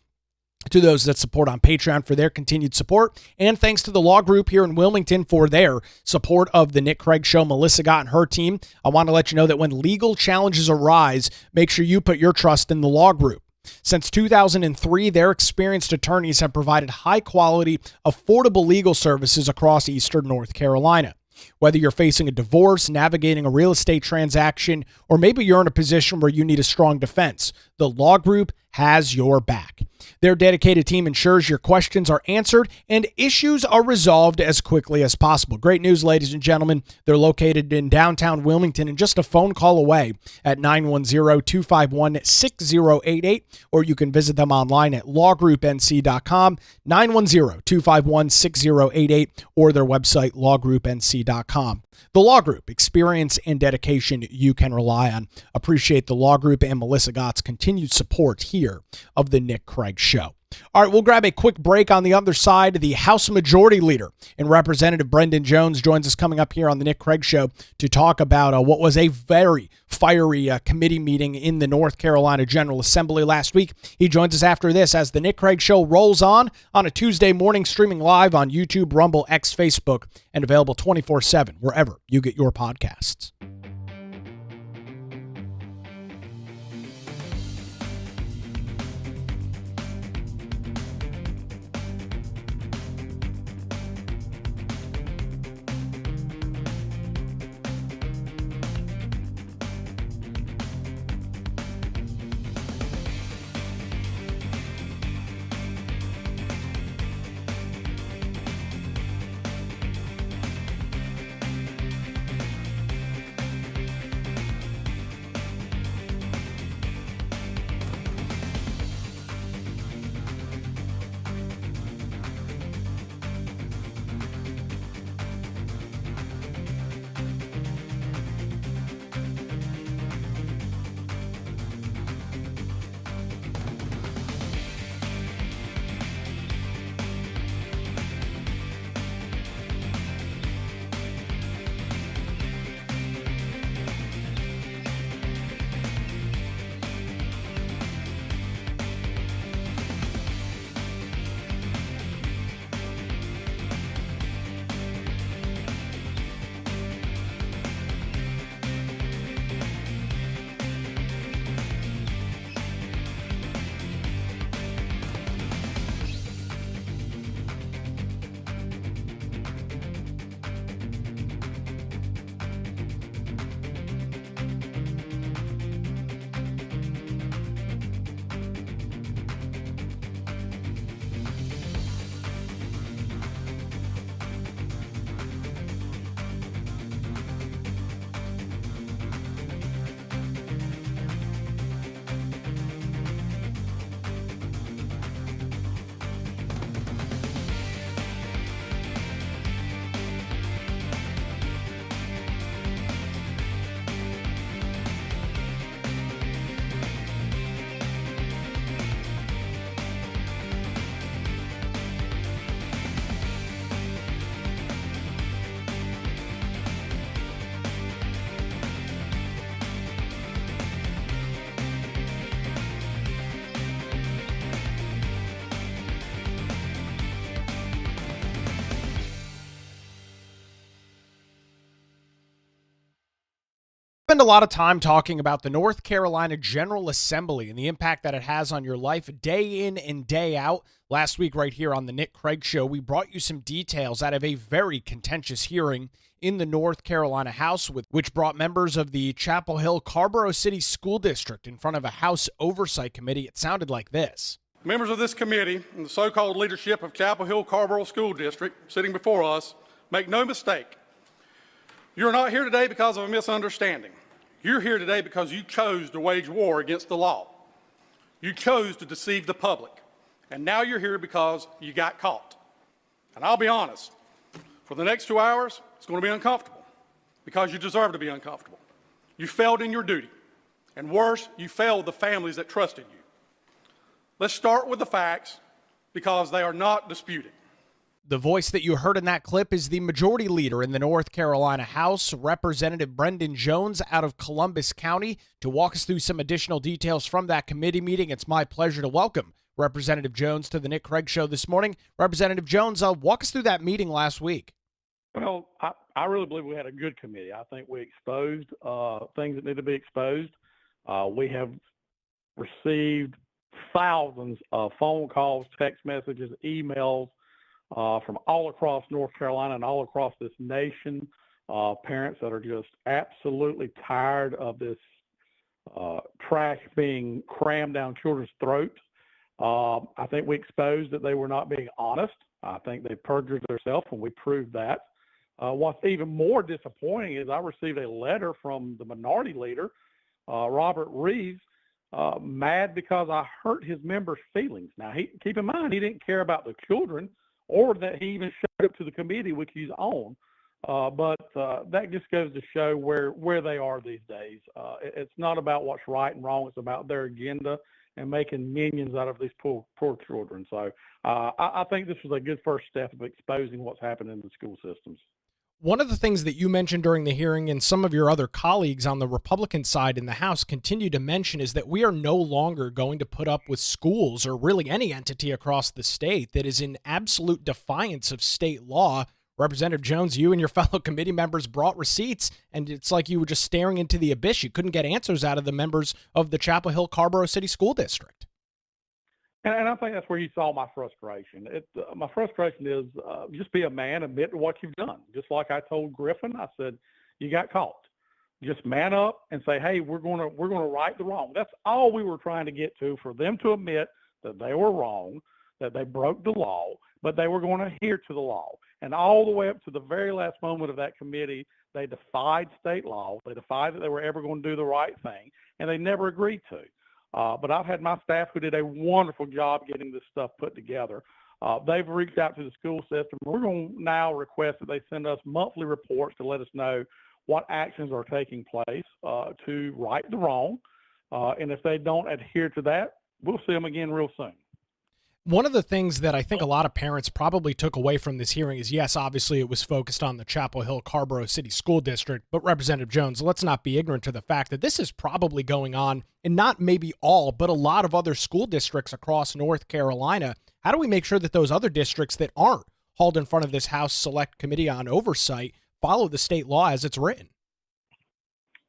S1: to those that support on Patreon for their continued support, and thanks to the law group here in Wilmington for their support of the Nick Craig Show. Melissa Gott and her team. I want to let you know that when legal challenges arise, make sure you put your trust in the law group. Since 2003, their experienced attorneys have provided high-quality, affordable legal services across Eastern North Carolina. Whether you're facing a divorce, navigating a real estate transaction, or maybe you're in a position where you need a strong defense, the law group has your back. Their dedicated team ensures your questions are answered and issues are resolved as quickly as possible. Great news, ladies and gentlemen. They're located in downtown Wilmington and just a phone call away at 910-251-6088, or you can visit them online at lawgroupnc.com, 910-251-6088, or their website, lawgroupnc.com. The Law Group, experience and dedication you can rely on. Appreciate the Law Group and Melissa Gott's continued support here of the Nick Craig Show. All right, we'll grab a quick break. On the other side, the House Majority Leader and Representative Brenden Jones joins us coming up here on the Nick Craig Show to talk about what was a very fiery committee meeting in the North Carolina General Assembly last week. He joins us after this as the Nick Craig Show rolls on a Tuesday morning, streaming live on YouTube, Rumble, X, Facebook, and available 24/7 wherever you get your podcasts. spend a lot of time talking about the North Carolina General Assembly and the impact that it has on your life day in and day out. Last week, right here on the Nick Craig Show, we brought you some details out of a very contentious hearing in the North Carolina House, which brought members of the Chapel Hill Carborough City School District in front of a House Oversight Committee. It sounded like this.
S13: Members of this committee and the so-called leadership of Chapel Hill Carborough School District sitting before us, make no mistake. You're not here today because of a misunderstanding. You're here today because you chose to wage war against the law. You chose to deceive the public. And now you're here because you got caught. And I'll be honest, for the next 2 hours, it's going to be uncomfortable because you deserve to be uncomfortable. You failed in your duty. And worse, you failed the families that trusted you. Let's start with the facts because they are not disputed.
S1: The voice that you heard in that clip is the majority leader in the North Carolina House, Representative Brenden Jones out of Columbus County. To walk us through some additional details from that committee meeting, it's my pleasure to welcome Representative Jones to the Nick Craig Show this morning. Representative Jones, walk us through that meeting last week.
S14: Well, I really believe we had a good committee. I think we exposed things that need to be exposed. We have received thousands of phone calls, text messages, emails, from all across North Carolina and all across this nation, parents that are just absolutely tired of this trash being crammed down children's throats. I think we exposed that they were not being honest. I think they perjured themselves, and we proved that. What's even more disappointing is I received a letter from the minority leader, Robert Reeves, mad because I hurt his members' feelings. Now, keep in mind, he didn't care about the children or that he even showed up to the committee, which he's on. But that just goes to show where they are these days. It's not about what's right and wrong. It's about their agenda and making minions out of these poor children. So I think this was a good first step of exposing what's happening in the school systems.
S1: One of the things that you mentioned during the hearing and some of your other colleagues on the Republican side in the House continue to mention is that we are no longer going to put up with schools or really any entity across the state that is in absolute defiance of state law. Representative Jones, you and your fellow committee members brought receipts, and it's like you were just staring into the abyss. You couldn't get answers out of the members of the Chapel Hill Carborough City School District.
S14: And I think that's where you saw my frustration. My frustration is just be a man, admit to what you've done. Just like I told Griffin, I said, you got caught. Just man up and say, hey, we're going to right the wrong. That's all we were trying to get to, for them to admit that they were wrong, that they broke the law, but they were going to adhere to the law. And all the way up to the very last moment of that committee, they defied state law. They defied that they were ever going to do the right thing, and they never agreed to. But I've had my staff who did a wonderful job getting this stuff put together. They've reached out to the school system. We're going to now request that they send us monthly reports to let us know what actions are taking place to right the wrong. And if they don't adhere to that, we'll see them again real soon.
S1: One of the things that I think a lot of parents probably took away from this hearing is, yes, obviously it was focused on the Chapel Hill Carborough City School District, but Representative Jones, let's not be ignorant to the fact that this is probably going on in not maybe all, but a lot of other school districts across North Carolina. How do we make sure that those other districts that aren't hauled in front of this House Select Committee on Oversight follow the state law as it's written?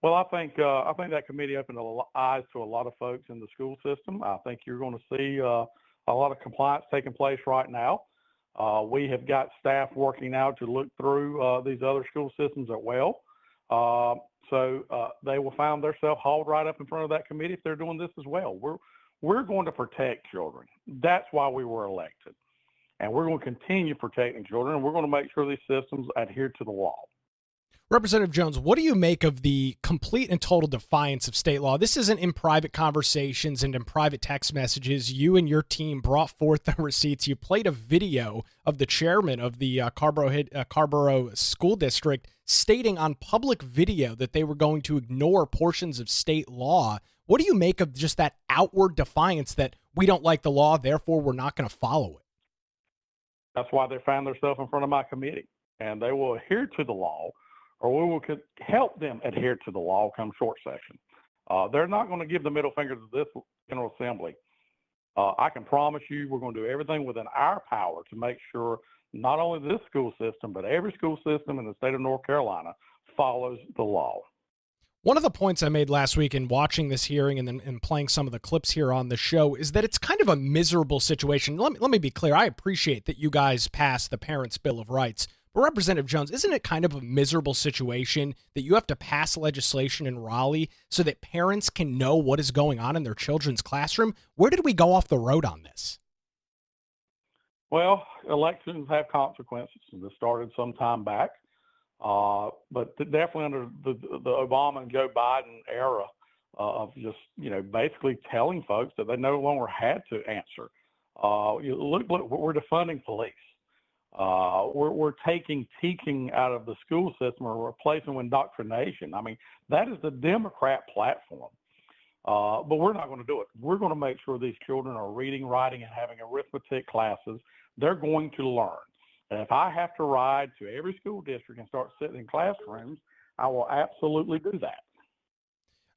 S14: Well, I think that committee opened eyes to a lot of folks in the school system. I think you're going to see a lot of compliance taking place right now. We have got staff working now to look through these other school systems as well. So they will find themselves hauled right up in front of that committee if they're doing this as well. We're going to protect children. That's why we were elected. And we're going to continue protecting children, and we're going to make sure these systems adhere to the law.
S1: Representative Jones, what do you make of the complete and total defiance of state law? This isn't in private conversations and in private text messages. You and your team brought forth the receipts. You played a video of the chairman of the Carborough School District stating on public video that they were going to ignore portions of state law. What do you make of just that outward defiance that we don't like the law, therefore we're not going to follow it?
S14: That's why they found themselves in front of my committee, and they will adhere to the law, or we will help them adhere to the law come short session. They're not going to give the middle finger to this General Assembly. I can promise you we're going to do everything within our power to make sure not only this school system, but every school system in the state of North Carolina follows the law.
S1: One of the points I made last week in watching this hearing and then playing some of the clips here on the show is that it's kind of a miserable situation. Let me be clear. I appreciate that you guys passed the Parents' Bill of Rights. But Representative Jones, isn't it kind of a miserable situation that you have to pass legislation in Raleigh so that parents can know what is going on in their children's classroom? Where did we go off the road on this?
S14: Well, elections have consequences. This started some time back. But definitely under the Obama and Joe Biden era of just, basically telling folks that they no longer had to answer. Look, we're defunding police. We're taking teaching out of the school system or replacing with indoctrination. I mean, that is the Democrat platform. But we're not going to do it. We're going to make sure these children are reading, writing, and having arithmetic classes. They're going to learn. And if I have to ride to every school district and start sitting in classrooms, I will absolutely do that.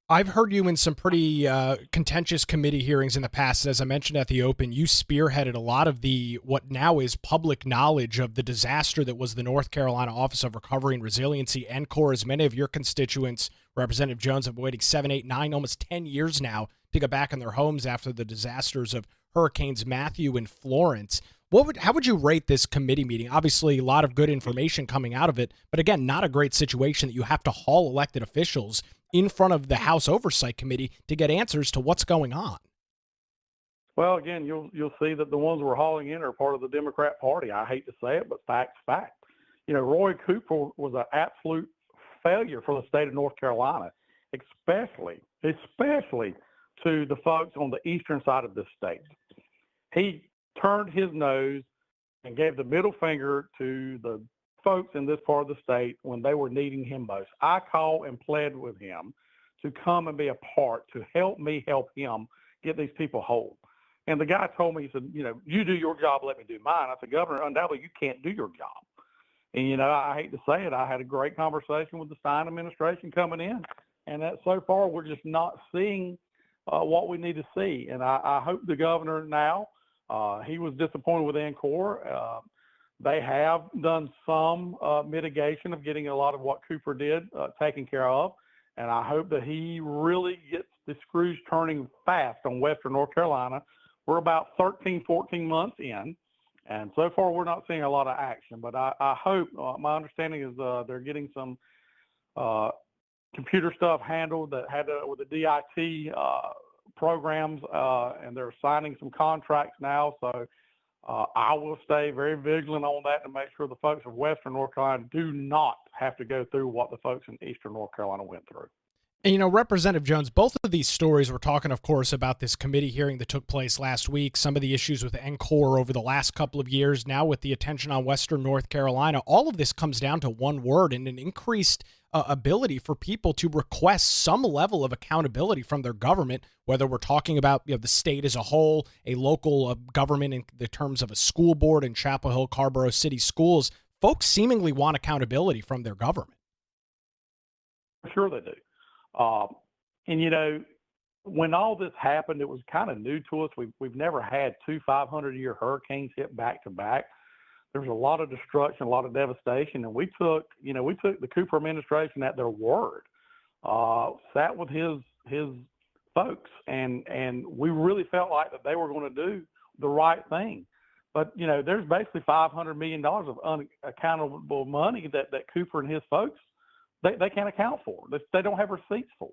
S1: I've heard you in some pretty contentious committee hearings in the past. As I mentioned at the Open, you spearheaded a lot of what now is public knowledge of the disaster that was the North Carolina Office of Recovery and Resiliency, NCORE. As many of your constituents, Representative Jones, have been waiting 7, 8, 9, almost 10 years now to get back in their homes after the disasters of Hurricanes Matthew and Florence. How would you rate this committee meeting? Obviously, a lot of good information coming out of it, but again, not a great situation that you have to haul elected officials in front of the House Oversight Committee to get answers to what's going on.
S14: Well, again, you'll see that the ones we're hauling in are part of the Democrat Party. I hate to say it, but fact's fact. Roy Cooper was an absolute failure for the state of North Carolina, especially to the folks on the eastern side of this state. He turned his nose and gave the middle finger to the folks in this part of the state when they were needing him most. I called and pled with him to come and be a part to help me help him get these people whole. And the guy told me, he said, you do your job, let me do mine. I said, Governor, undoubtedly you can't do your job. And, I hate to say it, I had a great conversation with the Stein administration coming in, and that so far we're just not seeing what we need to see. And I hope the governor now, he was disappointed with NCORE. They have done some mitigation of getting a lot of what Cooper did taken care of. And I hope that he really gets the screws turning fast on Western North Carolina. We're about 13, 14 months in, and so far we're not seeing a lot of action. But I hope, my understanding is they're getting some computer stuff handled that had with the DIT programs, and they're signing some contracts now. So I will stay very vigilant on that to make sure the folks of Western North Carolina do not have to go through what the folks in Eastern North Carolina went through.
S1: And, Representative Jones, both of these stories, we're talking, of course, about this committee hearing that took place last week, some of the issues with NCORE over the last couple of years, now with the attention on Western North Carolina. All of this comes down to one word and an increased ability for people to request some level of accountability from their government, whether we're talking about the state as a whole, a local government in the terms of a school board in Chapel Hill, Carrboro City Schools. Folks seemingly want accountability from their government.
S14: Sure they do. And when all this happened, it was kind of new to us. We've never had two 500-year hurricanes hit back to back. There was a lot of destruction, a lot of devastation, and we took the Cooper administration at their word. Sat with his folks, and we really felt like that they were going to do the right thing. But there's basically $500 million of unaccountable money that Cooper and his folks they can't account for. They don't have receipts for.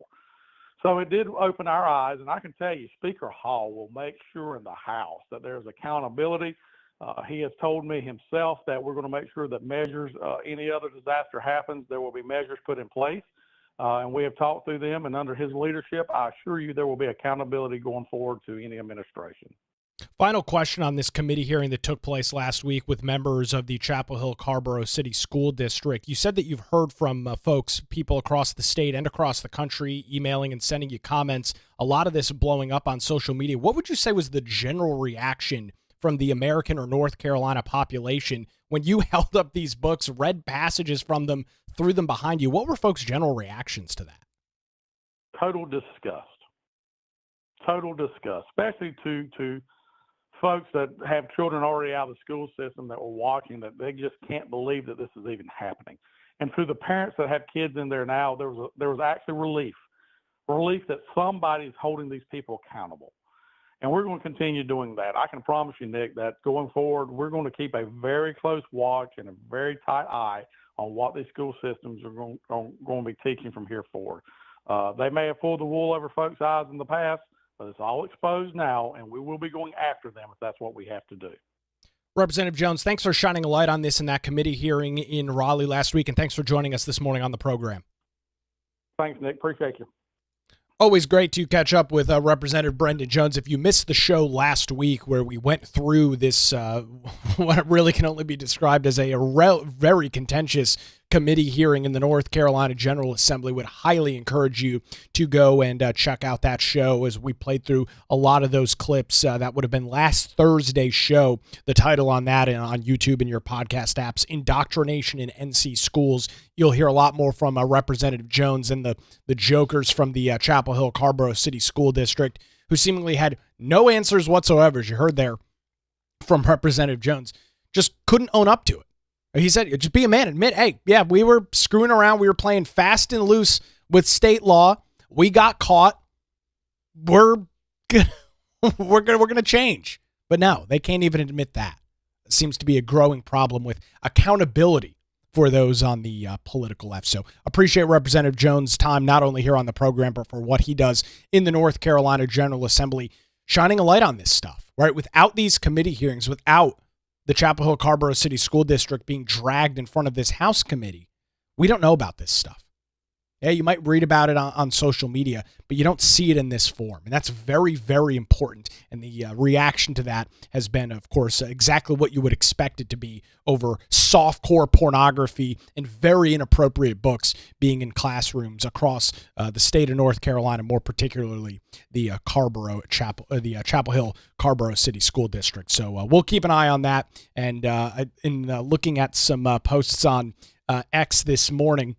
S14: So it did open our eyes, and I can tell you, Speaker Hall will make sure in the House that there's accountability. He has told me himself that we're going to make sure that measures, any other disaster happens, there will be measures put in place. And we have talked through them, and under his leadership, I assure you there will be accountability going forward to any administration.
S1: Final question on this committee hearing that took place last week with members of the Chapel Hill Carrboro City School District. You said that you've heard from folks, people across the state and across the country, emailing and sending you comments. A lot of this blowing up on social media. What would you say was the general reaction from the American or North Carolina population when you held up these books, read passages from them, threw them behind you? What were folks' general reactions to that?
S14: Total disgust. Total disgust, especially to folks that have children already out of the school system that were watching, that they just can't believe that this is even happening. And to the parents that have kids in there now, there was actually relief that somebody's holding these people accountable. And we're going to continue doing that. I can promise you, Nick, that going forward, we're going to keep a very close watch and a very tight eye on what these school systems are going to be teaching from here forward. They may have pulled the wool over folks' eyes in the past, but it's all exposed now, and we will be going after them if that's what we have to do.
S1: Representative Jones, thanks for shining a light on this in that committee hearing in Raleigh last week, and thanks for joining us this morning on the program.
S14: Thanks, Nick. Appreciate you.
S1: Always great to catch up with Representative Brenden Jones. If you missed the show last week where we went through this, what really can only be described as a very contentious committee hearing in the North Carolina General Assembly, would highly encourage you to go and check out that show as we played through a lot of those clips. That would have been last Thursday's show. The title on that and on YouTube and your podcast apps, Indoctrination in NC Schools. You'll hear a lot more from Representative Jones and the jokers from the Chapel Hill Carborough City School District, who seemingly had no answers whatsoever, as you heard there from Representative Jones. Just couldn't own up to it. He said, just be a man, admit, hey, yeah, we were screwing around. We were playing fast and loose with state law. We got caught. We're gonna change. But no, they can't even admit that. It seems to be a growing problem with accountability for those on the political left. So appreciate Representative Jones' time, not only here on the program, but for what he does in the North Carolina General Assembly, shining a light on this stuff, right? Without these committee hearings, without the Chapel Hill Carborough City School District being dragged in front of this House committee, we don't know about this stuff. Yeah, you might read about it on social media, but you don't see it in this form. And that's very, very important. And the reaction to that has been, of course, exactly what you would expect it to be over softcore pornography and very inappropriate books being in classrooms across the state of North Carolina, more particularly the Chapel Hill Carborough City School District. So we'll keep an eye on that. And in looking at some posts on X this morning,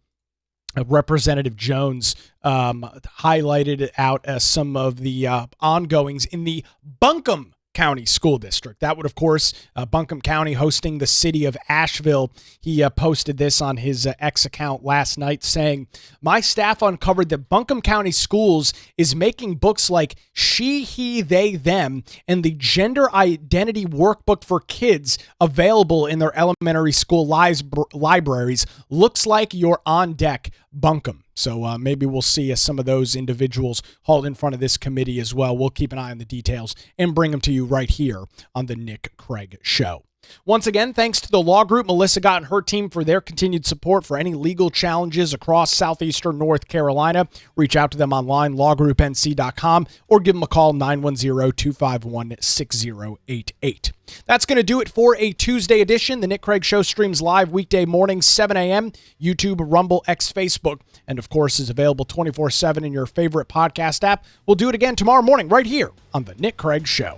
S1: Representative Jones highlighted out some of the ongoings in the Buncombe County School District. That would, of course, Buncombe County hosting the city of Asheville. He posted this on his X account last night saying, my staff uncovered that Buncombe County Schools is making books like She, He, They, Them and the Gender Identity Workbook for Kids available in their elementary school libraries. Looks like you're on deck, Buncombe. So maybe we'll see some of those individuals hauled in front of this committee as well. We'll keep an eye on the details and bring them to you right here on the Nick Craig Show. Once again, thanks to the law group, Melissa Gott and her team for their continued support for any legal challenges across southeastern North Carolina. Reach out to them online, lawgroupnc.com, or give them a call, 910-251-6088. That's going to do it for a Tuesday edition. The Nick Craig Show streams live weekday mornings, 7 a.m., YouTube, Rumble, X, Facebook, and of course is available 24/7 in your favorite podcast app. We'll do it again tomorrow morning right here on the Nick Craig Show.